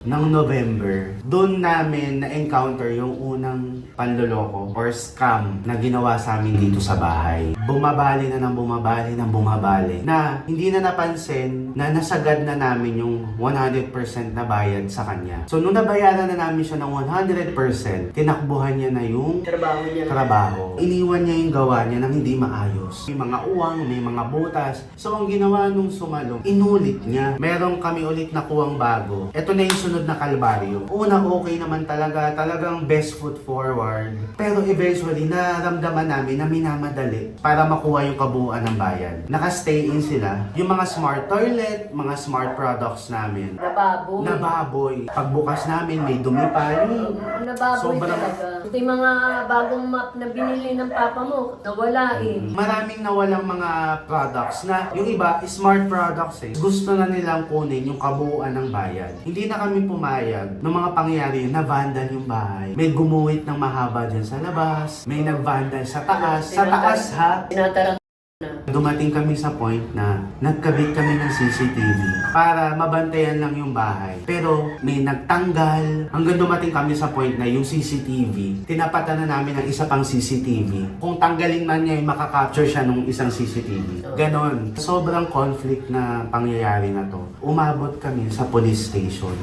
ng November, doon namin na-encounter yung unang panloloko or scam na ginawa sa amin dito sa bahay. Bumabali na ng bumabali ng bumabali na hindi na napansin na nasagad na namin yung 100% na bayad sa kanya. So nung nabayaran na namin siya ng 100%, tinakbuhan niya na yung trabaho. Iniwan niya yung gawa niya nang hindi maayos. May mga uwang, may mga butas. So ang ginawa nung sumalong, inulit niya. Meron kami ulit na kuwang bago. Ito na yung sunod na kalbaryo. Una, okay naman talaga. Talagang best foot forward. Pero eventually, nararamdaman namin na minamadali para makuha yung kabuuan ng bayan. Naka-stay in sila. Yung mga smart toilet, mga smart products namin. Nababoy. Pagbukas namin, may dumi pa. Nababoy talaga. Ito yung mga bagong map na binili ng papa mo, nawala eh. Maraming nawalang mga products na yung iba, smart products eh. Gusto na nilang kunin yung kabuuan ng bayan. Hindi na kami pumayag ng mga pangyayari na vandal yung bahay. May gumuhit ng mahaba dyan sa labas, may nagvandal sa taas. Sa taas ha, Tinatarang na. dumating kami sa point na nagkabit kami ng CCTV para mabantayan lang yung bahay. Pero may nagtanggal. Hanggang dumating kami sa point na yung CCTV, tinapatan na namin ng isa pang CCTV. Kung tanggalin man niya, makakapture siya nung isang CCTV. Ganon. Sobrang conflict na pangyayari na to. Umabot kami sa police station.